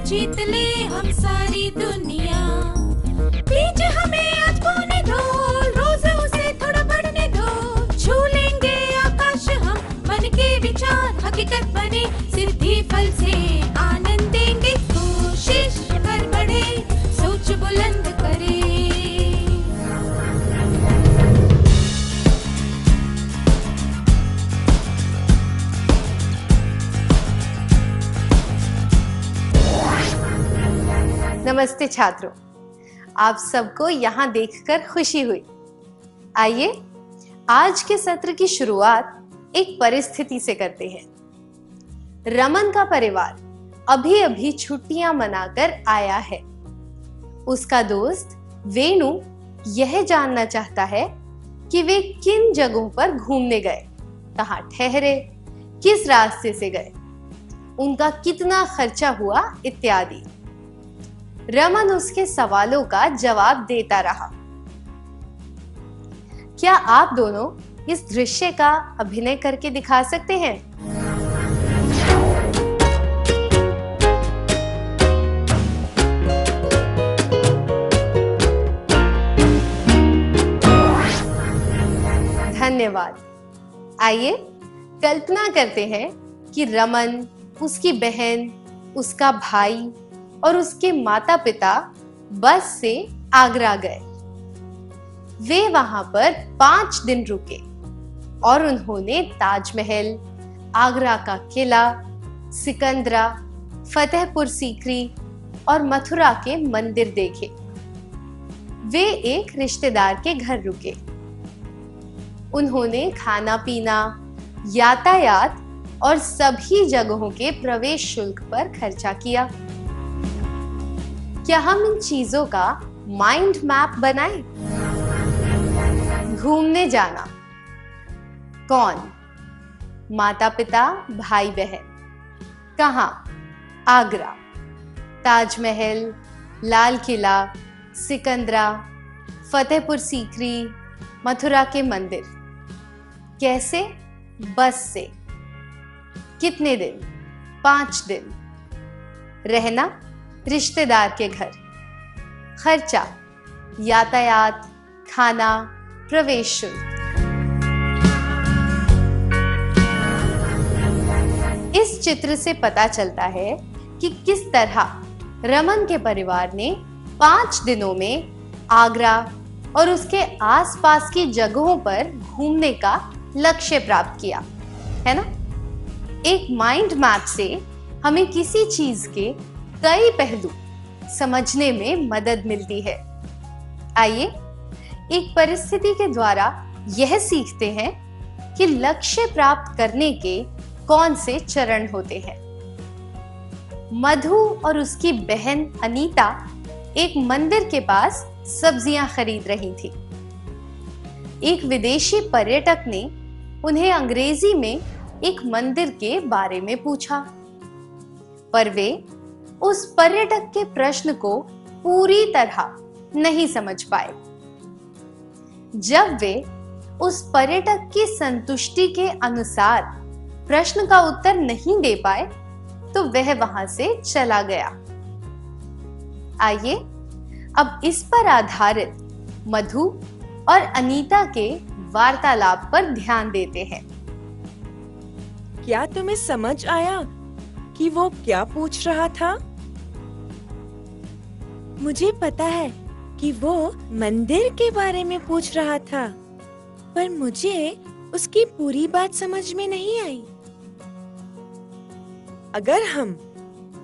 जीत ले हम सारी दुनिया। प्लीज हमें आज पौने दो, रोज उसे थोड़ा बढ़ने दो। छू लेंगे आकाश हम, मन के विचार हकीकत बने। सिद्धि फल से आनंद देंगे, कोशिश कर बढ़े, सोच बुलंद करे। नमस्ते छात्रों, आप सबको यहाँ देखकर खुशी हुई। आइए आज के सत्र की शुरुआत एक परिस्थिति से करते हैं। रमन का परिवार अभी अभी छुट्टियां मनाकर आया है। उसका दोस्त वेणु यह जानना चाहता है कि वे किन जगहों पर घूमने गए, कहाँ ठहरे, किस रास्ते से गए, उनका कितना खर्चा हुआ इत्यादि। रमन उसके सवालों का जवाब देता रहा। क्या आप दोनों इस दृश्य का अभिनय करके दिखा सकते हैं? धन्यवाद। आइए कल्पना करते हैं कि रमन, उसकी बहन, उसका भाई और उसके माता पिता बस से आगरा गए। वे वहां पर 5 दिन रुके और उन्होंने ताजमहल, आगरा का किला, सिकंदरा, फतेहपुर सीकरी और मथुरा के मंदिर देखे। वे एक रिश्तेदार के घर रुके। उन्होंने खाना पीना, यातायात और सभी जगहों के प्रवेश शुल्क पर खर्चा किया। क्या हम इन चीजों का माइंड मैप बनाएं? घूमने जाना। कौन? माता पिता, भाई बहन। कहाँ? आगरा। ताजमहल, लाल किला, सिकंदरा, फतेहपुर सीकरी, मथुरा के मंदिर। कैसे? बस से। कितने दिन? 5 दिन। रहना? रिश्तेदार के घर। खर्चा? यातायात, खाना, प्रवेश शुल्क। इस चित्र से पता चलता है कि किस तरह रमन के परिवार ने 5 दिनों में आगरा और उसके आसपास की जगहों पर घूमने का लक्ष्य प्राप्त किया, है ना? एक माइंड मैप से हमें किसी चीज के कई पहलू समझने में मदद मिलती है। आइए एक परिस्थिति के द्वारा यह सीखते हैं कि लक्ष्य प्राप्त करने के कौन से चरण होते हैं। मधु और उसकी बहन अनीता एक मंदिर के पास सब्जियां खरीद रही थी। एक विदेशी पर्यटक ने उन्हें अंग्रेजी में एक मंदिर के बारे में पूछा, पर वे उस पर्यटक के प्रश्न को पूरी तरह नहीं समझ पाए। जब वे उस पर्यटक की संतुष्टि के अनुसार प्रश्न का उत्तर नहीं दे पाए तो वह वहां से चला गया। आइए अब इस पर आधारित मधु और अनीता के वार्तालाप पर ध्यान देते हैं। क्या तुम्हें समझ आया कि वो क्या पूछ रहा था? मुझे पता है कि वो मंदिर के बारे में पूछ रहा था, पर मुझे उसकी पूरी बात समझ में नहीं आई। अगर हम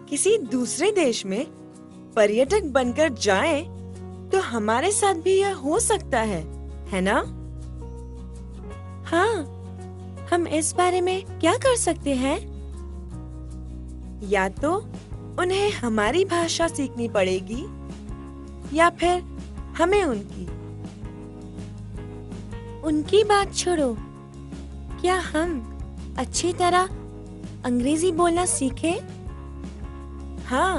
किसी दूसरे देश में पर्यटक बनकर जाएं, तो हमारे साथ भी यह हो सकता है ना? हाँ, हम इस बारे में क्या कर सकते हैं? या तो उन्हें हमारी भाषा सीखनी पड़ेगी या फिर हमें उनकी बात छोड़ो। क्या हम अच्छी तरह अंग्रेजी बोलना सीखें? हाँ,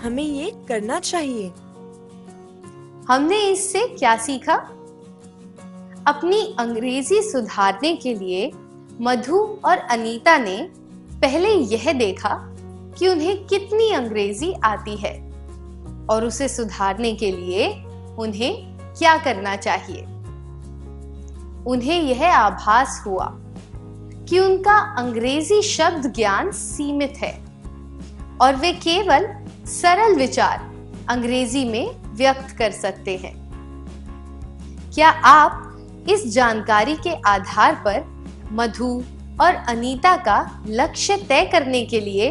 हमें ये करना चाहिए। हमने इससे क्या सीखा? अपनी अंग्रेजी सुधारने के लिए मधु और अनीता ने पहले यह देखा कि उन्हें कितनी अंग्रेजी आती है और उसे सुधारने के लिए उन्हें क्या करना चाहिए। उन्हें यह आभास हुआ कि उनका अंग्रेजी शब्द ज्ञान सीमित है और वे केवल सरल विचार अंग्रेजी में व्यक्त कर सकते हैं। क्या आप इस जानकारी के आधार पर मधु और अनीता का लक्ष्य तय करने के लिए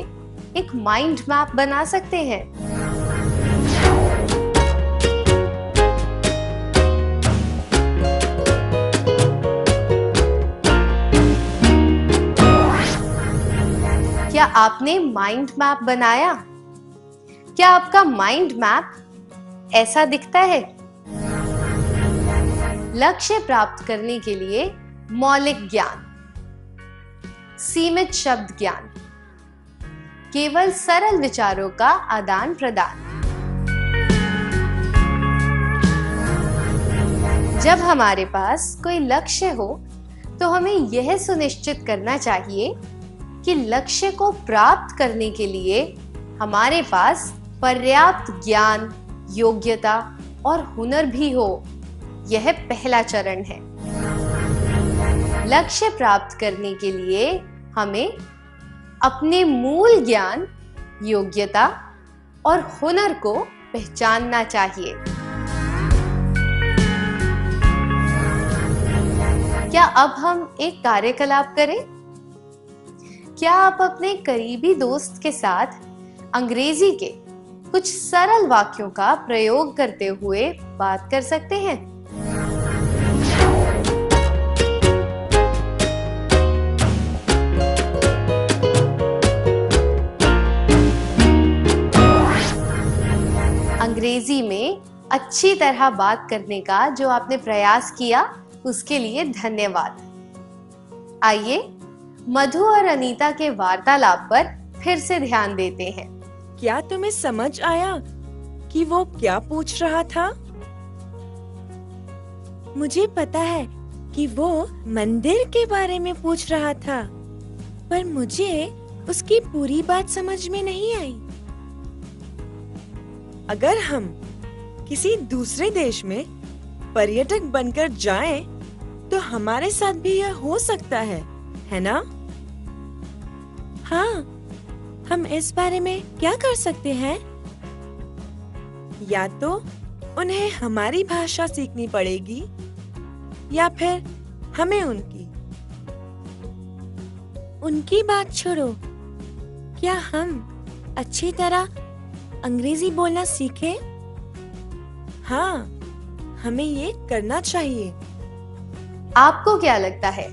एक माइंड मैप बना सकते हैं? क्या आपने माइंड मैप बनाया? क्या आपका माइंड मैप ऐसा दिखता है? लक्ष्य प्राप्त करने के लिए मौलिक ज्ञान, सीमित शब्द ज्ञान, केवल सरल विचारों का आदान प्रदान। जब हमारे पास कोई लक्ष्य हो तो हमें यह सुनिश्चित करना चाहिए कि लक्ष्य को प्राप्त करने के लिए हमारे पास पर्याप्त ज्ञान, योग्यता और हुनर भी हो। यह पहला चरण है। लक्ष्य प्राप्त करने के लिए हमें अपने मूल ज्ञान, योग्यता और हुनर को पहचानना चाहिए। क्या अब हम एक कार्यकलाप करें? क्या आप अपने करीबी दोस्त के साथ अंग्रेजी के कुछ सरल वाक्यों का प्रयोग करते हुए बात कर सकते हैं? अंग्रेजी में अच्छी तरह बात करने का जो आपने प्रयास किया उसके लिए धन्यवाद। आइए मधु और अनीता के वार्तालाप पर फिर से ध्यान देते हैं। क्या तुम्हें समझ आया कि वो क्या पूछ रहा था? मुझे पता है कि वो मंदिर के बारे में पूछ रहा था, पर मुझे उसकी पूरी बात समझ में नहीं आई। अगर हम किसी दूसरे देश में पर्यटक बनकर जाएं, तो हमारे साथ भी यह हो सकता है ना? हाँ, हम इस बारे में क्या कर सकते हैं? या तो उन्हें हमारी भाषा सीखनी पड़ेगी या फिर हमें उनकी बात छोड़ो। क्या हम अच्छी तरह अंग्रेजी बोलना सीखें? हाँ, हमें ये करना चाहिए। आपको क्या लगता है,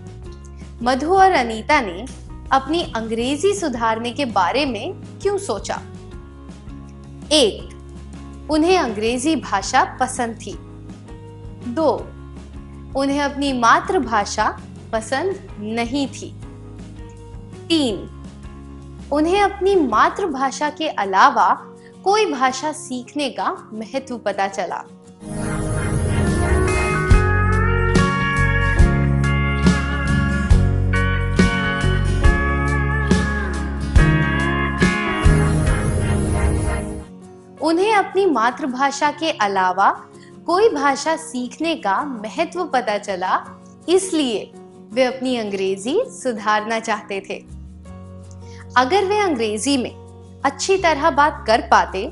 मधु और अनीता ने अपनी अंग्रेजी सुधारने के बारे में क्यों सोचा? 1. उन्हें अंग्रेजी भाषा पसंद थी। 2. उन्हें अपनी मातृभाषा पसंद नहीं थी। 3. उन्हें अपनी मातृभाषा के अलावा कोई भाषा सीखने का महत्व पता चला। उन्हें अपनी मातृभाषा के अलावा कोई भाषा सीखने का महत्व पता चला, इसलिए वे अपनी अंग्रेजी सुधारना चाहते थे। अगर वे अंग्रेजी में अच्छी तरह बात कर पाते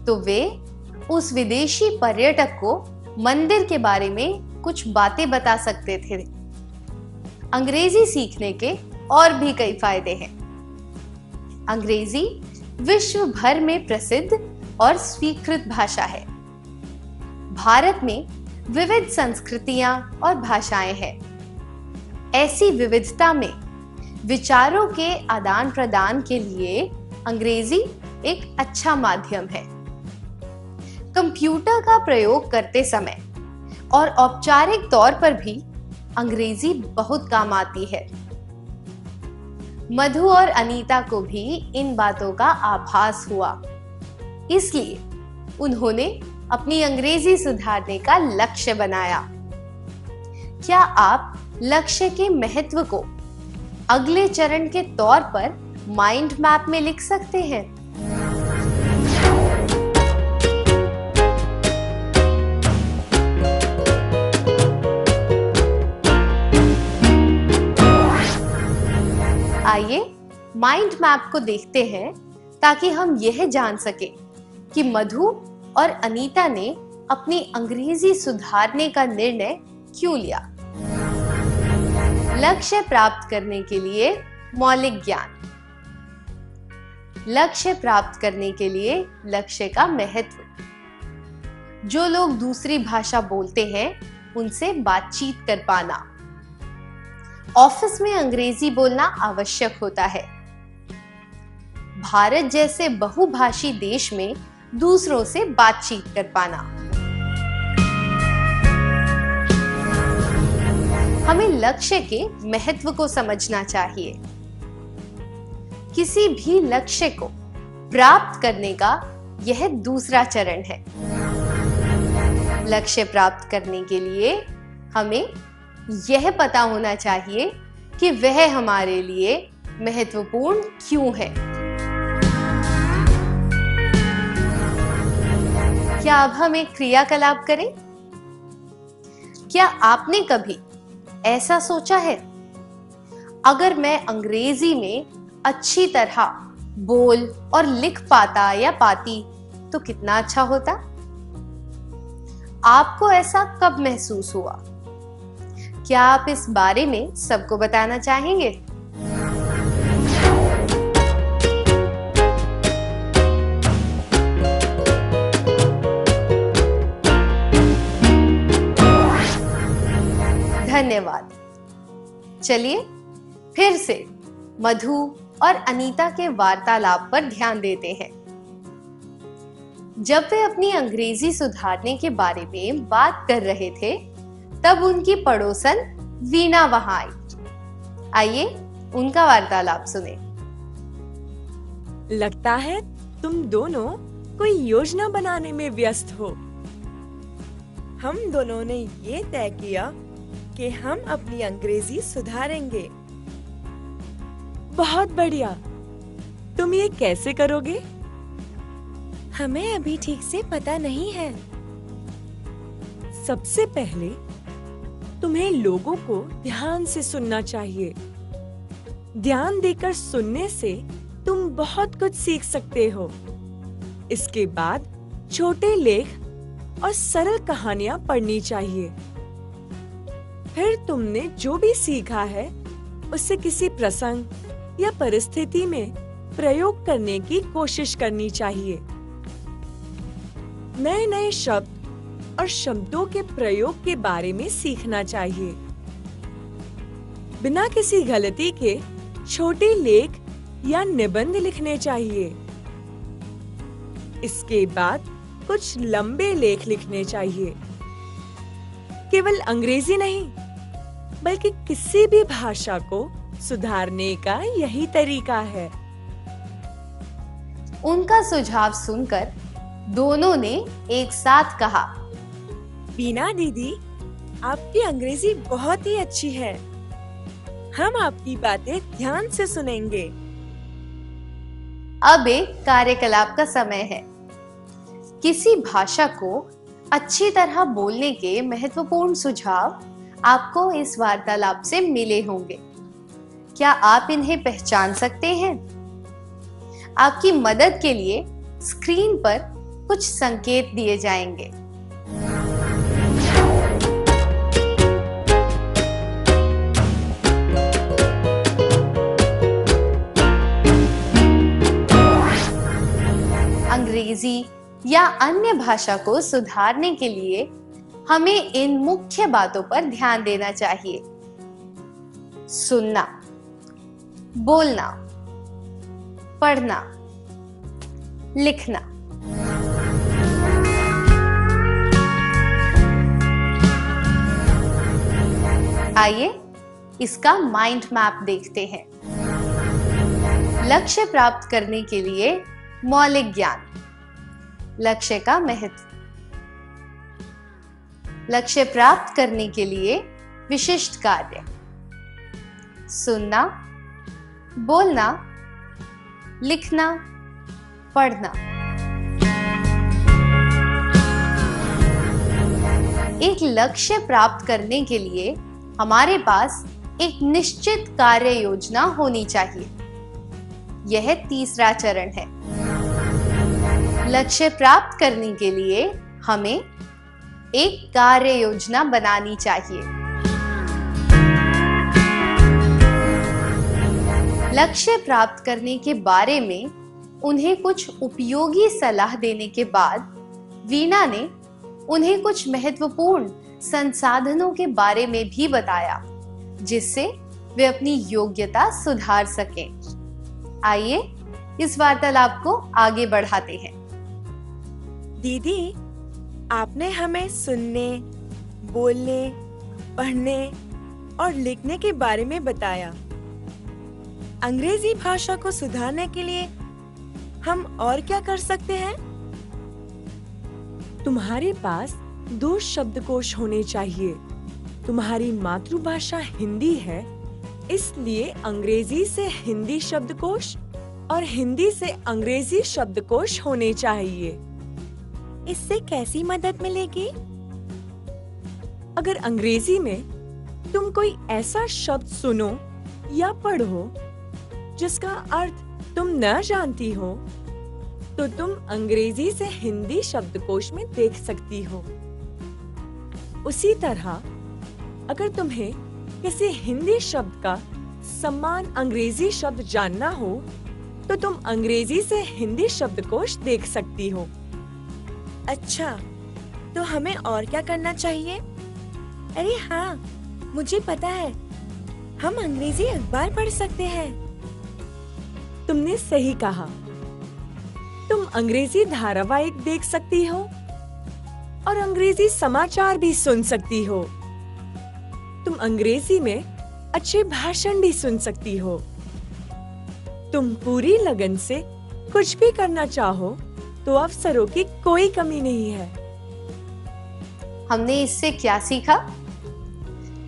तो वे उस विदेशी पर्यटक को मंदिर के बारे में कुछ बातें बता सकते थे। अंग्रेजी सीखने के और भी कई फायदे हैं। अंग्रेजी विश्व भर में प्रसिद्ध और स्वीकृत भाषा है। भारत में विविध संस्कृतियां और भाषाएं हैं। ऐसी विविधता में विचारों के आदान प्रदान के लिए अंग्रेजी एक अच्छा माध्यम है। कंप्यूटर का प्रयोग करते समय और औपचारिक तौर पर भी अंग्रेजी बहुत काम आती है। मधु और अनीता को भी इन बातों का आभास हुआ, इसलिए उन्होंने अपनी अंग्रेजी सुधारने का लक्ष्य बनाया। क्या आप लक्ष्य के महत्व को अगले चरण के तौर पर माइंड मैप में लिख सकते हैं। आइए माइंड मैप को देखते हैं ताकि हम यह जान सके कि मधु और अनीता ने अपनी अंग्रेजी सुधारने का निर्णय क्यों लिया। लक्ष्य प्राप्त करने के लिए मौलिक ज्ञान। लक्ष्य प्राप्त करने के लिए लक्ष्य का महत्व। जो लोग दूसरी भाषा बोलते हैं उनसे बातचीत कर पाना। ऑफिस में अंग्रेजी बोलना आवश्यक होता है। भारत जैसे बहुभाषी देश में दूसरों से बातचीत कर पाना। हमें लक्ष्य के महत्व को समझना चाहिए। किसी भी लक्ष्य को प्राप्त करने का यह दूसरा चरण है। लक्ष्य प्राप्त करने के लिए हमें यह पता होना चाहिए कि वह हमारे लिए महत्वपूर्ण क्यों है। क्या अब हम एक क्रियाकलाप करें? क्या आपने कभी ऐसा सोचा है, अगर मैं अंग्रेजी में अच्छी तरह बोल और लिख पाता या पाती तो कितना अच्छा होता? आपको ऐसा कब महसूस हुआ? क्या आप इस बारे में सबको बताना चाहेंगे? धन्यवाद। चलिए फिर से मधु और अनीता के वार्तालाप पर ध्यान देते हैं। जब वे अपनी अंग्रेजी सुधारने के बारे में बात कर रहे थे, तब उनकी पड़ोसन वीणा वहां आई। आइए उनका वार्तालाप सुने। लगता है तुम दोनों कोई योजना बनाने में व्यस्त हो। हम दोनों ने ये तय किया कि हम अपनी अंग्रेजी सुधारेंगे। बहुत बढ़िया। तुम ये कैसे करोगे? हमें अभी ठीक से पता नहीं है। सबसे पहले तुम्हें लोगों को ध्यान से सुनना चाहिए। ध्यान देकर सुनने से तुम बहुत कुछ सीख सकते हो। इसके बाद छोटे लेख और सरल कहानियां पढ़नी चाहिए। फिर तुमने जो भी सीखा है उससे किसी प्रसंग या परिस्थिति में प्रयोग करने की कोशिश करनी चाहिए। नए नए शब्द और शब्दों के प्रयोग के बारे में सीखना चाहिए। बिना किसी गलती के छोटे लेख या निबंध लिखने चाहिए। इसके बाद कुछ लंबे लेख लिखने चाहिए। केवल अंग्रेजी नहीं, बल्कि किसी भी भाषा को सुधारने का यही तरीका है। उनका सुझाव सुनकर दोनों ने एक साथ कहा, वीणा दीदी, आपकी अंग्रेजी बहुत ही अच्छी है। हम आपकी बातें ध्यान से सुनेंगे। अब एक कार्यकलाप का समय है। किसी भाषा को अच्छी तरह बोलने के महत्वपूर्ण सुझाव आपको इस वार्तालाप से मिले होंगे। क्या आप इन्हें पहचान सकते हैं? आपकी मदद के लिए स्क्रीन पर कुछ संकेत दिए जाएंगे। अंग्रेजी या अन्य भाषा को सुधारने के लिए हमें इन मुख्य बातों पर ध्यान देना चाहिए: सुनना, बोलना, पढ़ना, लिखना। आइए इसका माइंड मैप देखते हैं। लक्ष्य प्राप्त करने के लिए मौलिक ज्ञान, लक्ष्य का महत्व। लक्ष्य प्राप्त करने के लिए विशिष्ट कार्य, सुनना, बोलना, लिखना, पढ़ना। एक लक्ष्य प्राप्त करने के लिए हमारे पास एक निश्चित कार्य योजना होनी चाहिए। यह तीसरा चरण है। लक्ष्य प्राप्त करने के लिए हमें एक कार्य योजना बनानी चाहिए। लक्ष्य प्राप्त करने के बारे में उन्हें कुछ उपयोगी सलाह देने के बाद वीणा ने उन्हें कुछ महत्वपूर्ण संसाधनों के बारे में भी बताया, जिससे वे अपनी योग्यता सुधार सकें। आइए इस वार्तालाप को आगे बढ़ाते हैं। दीदी, आपने हमें सुनने, बोलने, पढ़ने और लिखने के बारे में बताया। अंग्रेजी भाषा को सुधारने के लिए हम और क्या कर सकते हैं? तुम्हारे पास 2 शब्दकोश होने चाहिए। तुम्हारी मातृभाषा हिंदी है, इसलिए अंग्रेजी से हिंदी शब्दकोश और हिंदी से अंग्रेजी शब्दकोश होने चाहिए। इससे कैसी मदद मिलेगी? अगर अंग्रेजी में तुम कोई ऐसा शब्द सुनो या पढ़ो जिसका अर्थ तुम न जानती हो, तो तुम अंग्रेजी से हिंदी शब्दकोश में देख सकती हो। उसी तरह अगर तुम्हें किसी हिंदी शब्द का समान अंग्रेजी शब्द जानना हो, तो तुम अंग्रेजी से हिंदी शब्दकोश देख सकती हो। अच्छा, तो हमें और क्या करना चाहिए? अरे हाँ, मुझे पता है, हम अंग्रेजी अखबार पढ़ सकते हैं। तुमने सही कहा। तुम अंग्रेजी धारावाहिक देख सकती हो और अंग्रेजी समाचार भी सुन सकती हो। तुम अंग्रेजी में अच्छे भाषण भी सुन सकती हो। तुम पूरी लगन से कुछ भी करना चाहो तो अवसरों की कोई कमी नहीं है। हमने इससे क्या सीखा?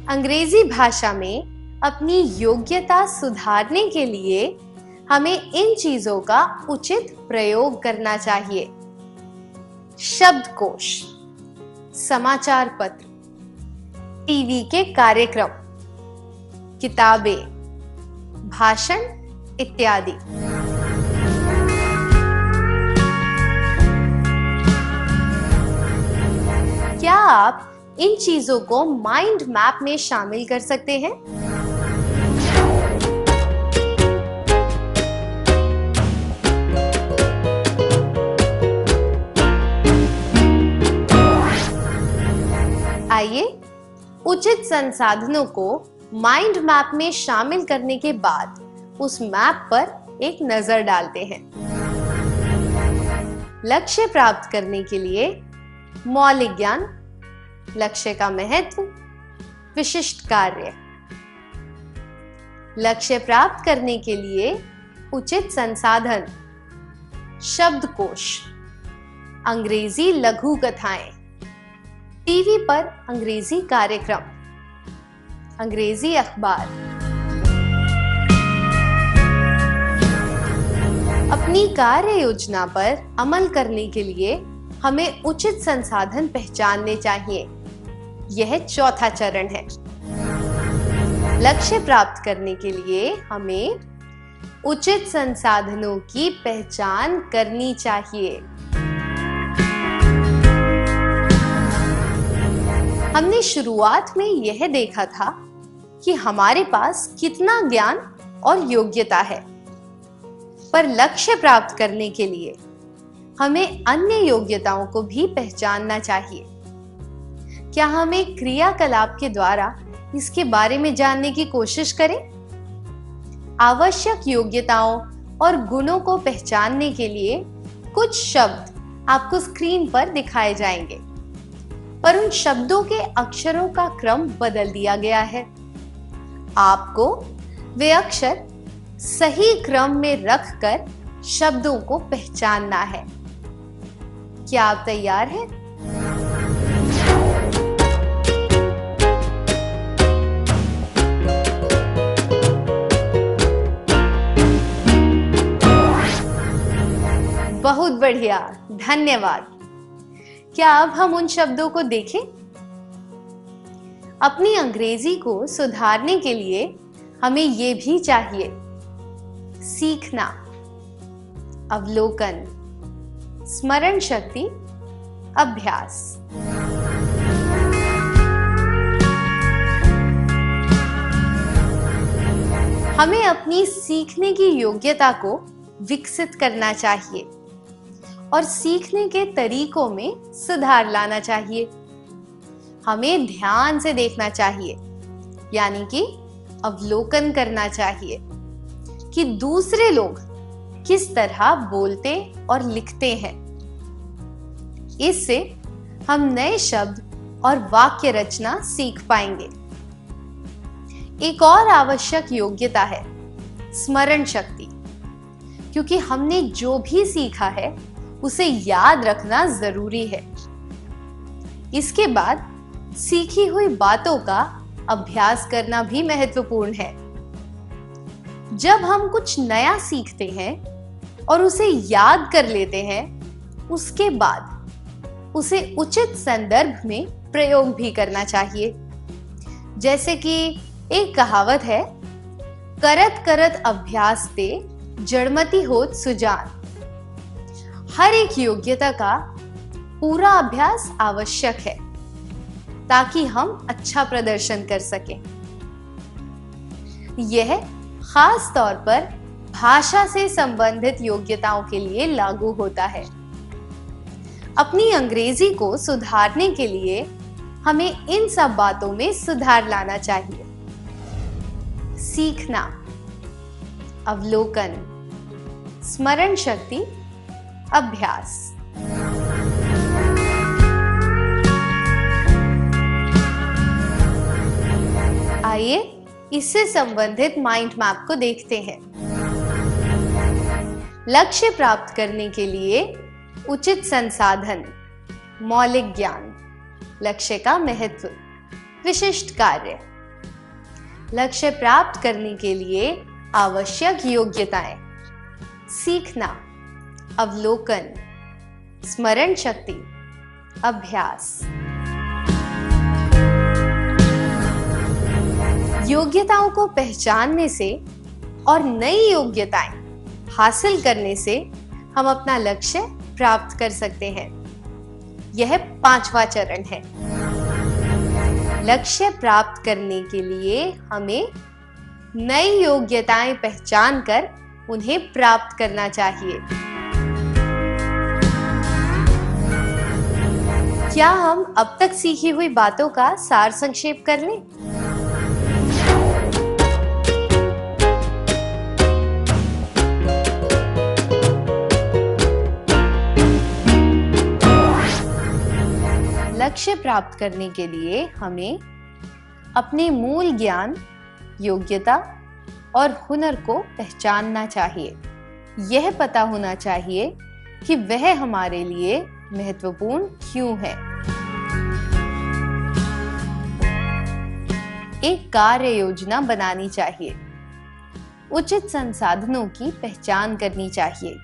अंग्रेजी भाषा में अपनी योग्यता सुधारने के लिए हमें इन चीजों का उचित प्रयोग करना चाहिए। शब्दकोश, समाचार पत्र, टीवी के कार्यक्रम, किताबें, भाषण इत्यादि। क्या आप इन चीजों को माइंड मैप में शामिल कर सकते हैं? आइए उचित संसाधनों को माइंड मैप में शामिल करने के बाद उस मैप पर एक नजर डालते हैं। लक्ष्य प्राप्त करने के लिए मौलिक ज्ञान, लक्ष्य का महत्व, विशिष्ट कार्य। लक्ष्य प्राप्त करने के लिए उचित संसाधन, शब्दकोश, अंग्रेजी लघु कथाएं, टीवी पर अंग्रेजी कार्यक्रम, अंग्रेजी अखबार। अपनी कार्य योजना पर अमल करने के लिए हमें उचित संसाधन पहचानने चाहिए। यह चौथा चरण है। लक्ष्य प्राप्त करने के लिए हमें उचित संसाधनों की पहचान करनी चाहिए। हमने शुरुआत में यह देखा था कि हमारे पास कितना ज्ञान और योग्यता है, पर लक्ष्य प्राप्त करने के लिए हमें अन्य योग्यताओं को भी पहचानना चाहिए। क्या हम एक क्रियाकलाप के द्वारा इसके बारे में जानने की कोशिश करें? आवश्यक योग्यताओं और गुणों को पहचानने के लिए कुछ शब्द आपको स्क्रीन पर दिखाए जाएंगे, पर उन शब्दों के अक्षरों का क्रम बदल दिया गया है। आपको वे अक्षर सही क्रम में रखकर शब्दों को पहचानना है। क्या आप तैयार हैं? बहुत बढ़िया, धन्यवाद। क्या अब हम उन शब्दों को देखें? अपनी अंग्रेजी को सुधारने के लिए हमें ये भी चाहिए: सीखना, अवलोकन, स्मरण शक्ति, अभ्यास। हमें अपनी सीखने की योग्यता को विकसित करना चाहिए और सीखने के तरीकों में सुधार लाना चाहिए। हमें ध्यान से देखना चाहिए, यानी कि अवलोकन करना चाहिए कि दूसरे लोग किस तरह बोलते और लिखते हैं। इससे हम नए शब्द और वाक्य रचना सीख पाएंगे। एक और आवश्यक योग्यता है स्मरण शक्ति, क्योंकि हमने जो भी सीखा है उसे याद रखना जरूरी है। इसके बाद सीखी हुई बातों का अभ्यास करना भी महत्वपूर्ण है। जब हम कुछ नया सीखते हैं और उसे याद कर लेते हैं, उसके बाद उसे उचित संदर्भ में प्रयोग भी करना चाहिए। जैसे कि एक कहावत है, करत करत अभ्यास ते जड़मति होत सुजान। हर एक योग्यता का पूरा अभ्यास आवश्यक है ताकि हम अच्छा प्रदर्शन कर सकें। यह खास तौर पर भाषा से संबंधित योग्यताओं के लिए लागू होता है। अपनी अंग्रेजी को सुधारने के लिए हमें इन सब बातों में सुधार लाना चाहिए: सीखना, अवलोकन, स्मरण शक्ति, अभ्यास। आइए इससे संबंधित माइंड मैप को देखते हैं। लक्ष्य प्राप्त करने के लिए उचित संसाधन, मौलिक ज्ञान, लक्ष्य का महत्व, विशिष्ट कार्य। लक्ष्य प्राप्त करने के लिए आवश्यक योग्यताएं: सीखना, अवलोकन, स्मरण शक्ति, अभ्यास। योग्यताओं को पहचानने से और नई योग्यताएं हासिल करने से हम अपना लक्ष्य प्राप्त कर सकते हैं। यह 5वां चरण है। लक्ष्य प्राप्त करने के लिए हमें नई योग्यताएं पहचान कर उन्हें प्राप्त करना चाहिए। क्या हम अब तक सीखी हुई बातों का सार संक्षेप कर लें? लक्ष्य प्राप्त करने के लिए हमें अपने मूल ज्ञान, योग्यता और हुनर को पहचानना चाहिए। यह पता होना चाहिए कि वह हमारे लिए महत्वपूर्ण क्यों है। एक कार्य योजना बनानी चाहिए। उचित संसाधनों की पहचान करनी चाहिए।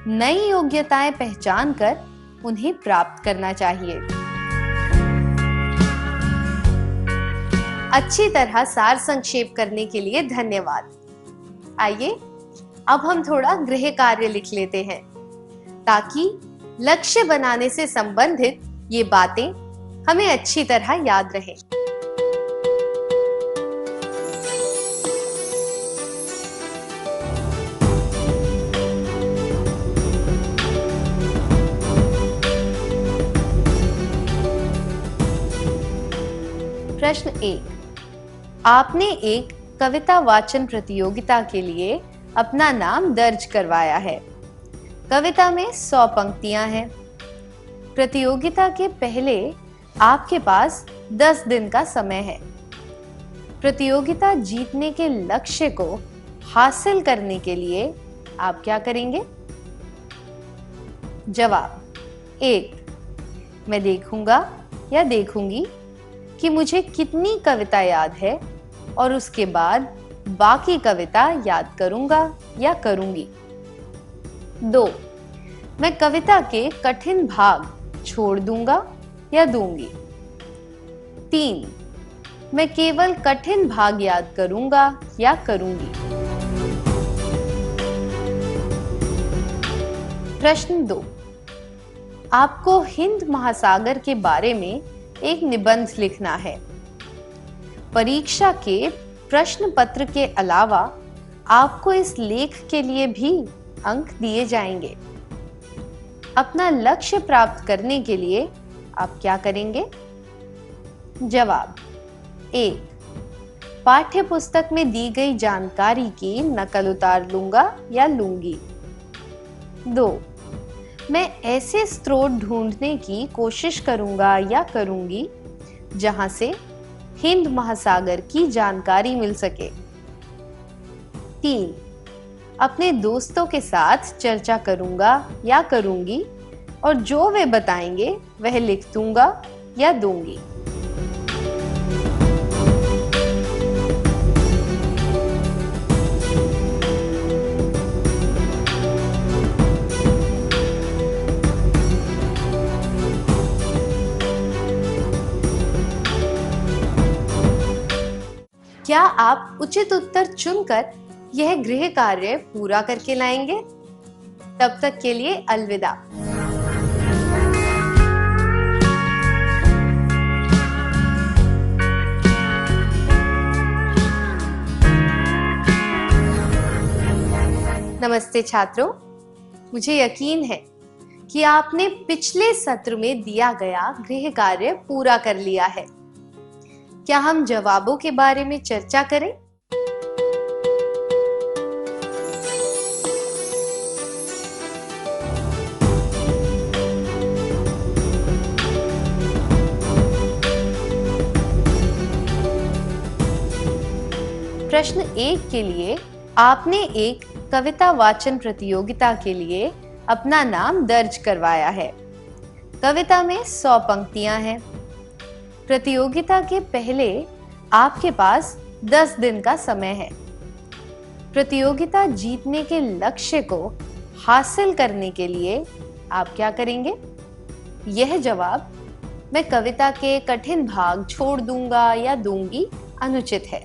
नई योग्यताएं पहचान कर उन्हें प्राप्त करना चाहिए। अच्छी तरह सार संक्षेप करने के लिए धन्यवाद। आइए अब हम थोड़ा गृह कार्य लिख लेते हैं ताकि लक्ष्य बनाने से संबंधित ये बातें हमें अच्छी तरह याद रहें। प्रश्न 1, आपने एक कविता वाचन प्रतियोगिता के लिए अपना नाम दर्ज करवाया है। कविता में 100 पंक्तियां हैं। प्रतियोगिता के पहले आपके पास 10 दिन का समय है। प्रतियोगिता जीतने के लक्ष्य को हासिल करने के लिए आप क्या करेंगे? जवाब: 1, मैं देखूंगा या देखूंगी कि मुझे कितनी कविता याद है और उसके बाद बाकी कविता याद करूंगा या करूंगी। 2, मैं कविता के कठिन भाग छोड़ दूंगा या दूंगी। 3. मैं केवल कठिन भाग याद करूंगा या करूंगी। प्रश्न 2. आपको हिंद महासागर के बारे में एक निबंध लिखना है। परीक्षा के प्रश्न पत्र के अलावा आपको इस लेख के लिए भी अंक दिए जाएंगे। अपना लक्ष्य प्राप्त करने के लिए आप क्या करेंगे? जवाब: 1. पाठ्य पुस्तक में दी गई जानकारी की नकल उतार लूंगा या लूंगी। 2. मैं ऐसे स्रोत ढूंढने की कोशिश करूंगा या करूंगी जहां से हिंद महासागर की जानकारी मिल सके। 3. अपने दोस्तों के साथ चर्चा करूंगा या करूंगी और जो वे बताएंगे वह लिख दूंगा या दूंगी। क्या आप उचित उत्तर चुनकर यह गृह कार्य पूरा करके लाएंगे? तब तक के लिए अलविदा। नमस्ते छात्रों, मुझे यकीन है कि आपने पिछले सत्र में दिया गया गृह कार्य पूरा कर लिया है। क्या हम जवाबों के बारे में चर्चा करें? प्रश्न 1 के लिए आपने एक कविता वाचन प्रतियोगिता के लिए अपना नाम दर्ज करवाया है। कविता में 100 पंक्तियां हैं। प्रतियोगिता के पहले आपके पास 10 दिन का समय है। प्रतियोगिता जीतने के लक्ष्य को हासिल करने के लिए आप क्या करेंगे? यह जवाब मैं कविता के कठिन भाग छोड़ दूंगा या दूंगी अनुचित है।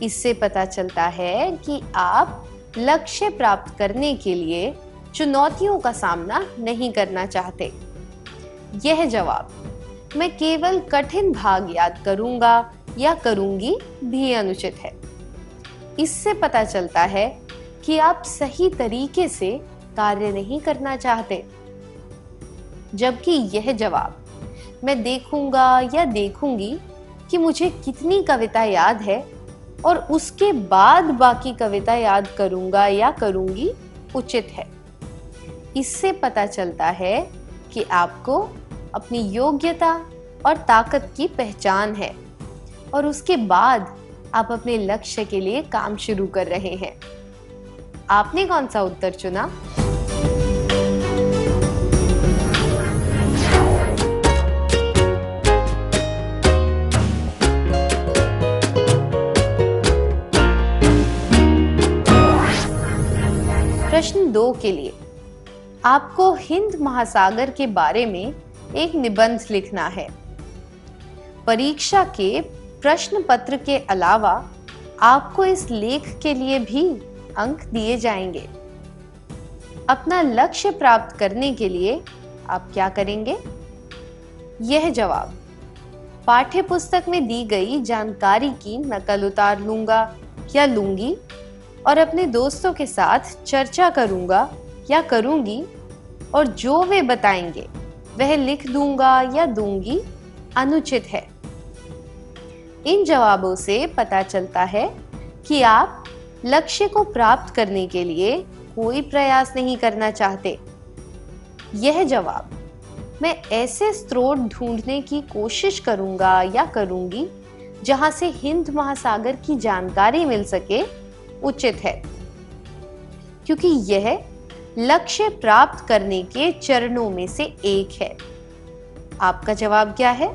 इससे पता चलता है कि आप लक्ष्य प्राप्त करने के लिए चुनौतियों का सामना नहीं करना चाहते। यह जवाब मैं केवल कठिन भाग याद करूंगा या करूंगी भी अनुचित है। इससे पता चलता है कि आप सही तरीके से कार्य नहीं करना चाहते। जबकि यह जवाब मैं देखूंगा या देखूंगी कि मुझे कितनी कविता याद है और उसके बाद बाकी कविता याद करूंगा या करूंगी उचित है। इससे पता चलता है कि आपको अपनी योग्यता और ताकत की पहचान है और उसके बाद आप अपने लक्ष्य के लिए काम शुरू कर रहे हैं। आपने कौन सा उत्तर चुना? प्रश्न 2 के लिए आपको हिंद महासागर के बारे में एक निबंध लिखना है। परीक्षा के प्रश्न पत्र के अलावा आपको इस लेख के लिए भी अंक दिए जाएंगे। अपना लक्ष्य प्राप्त करने के लिए आप क्या करेंगे? यह जवाब पाठ्य पुस्तक में दी गई जानकारी की नकल उतार लूंगा या लूंगी और अपने दोस्तों के साथ चर्चा करूंगा या करूंगी और जो वे बताएंगे वह लिख दूंगा या दूंगी अनुचित है। इन जवाबों से पता चलता है कि आप लक्ष्य को प्राप्त करने के लिए कोई प्रयास नहीं करना चाहते। यह जवाब मैं ऐसे स्रोत ढूंढने की कोशिश करूंगा या करूंगी जहां से हिंद महासागर की जानकारी मिल सके उचित है, क्योंकि यह लक्ष्य प्राप्त करने के चरणों में से एक है। आपका जवाब क्या है?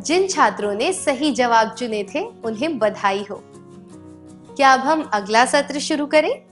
जिन छात्रों ने सही जवाब चुने थे उन्हें बधाई हो। क्या अब हम अगला सत्र शुरू करें?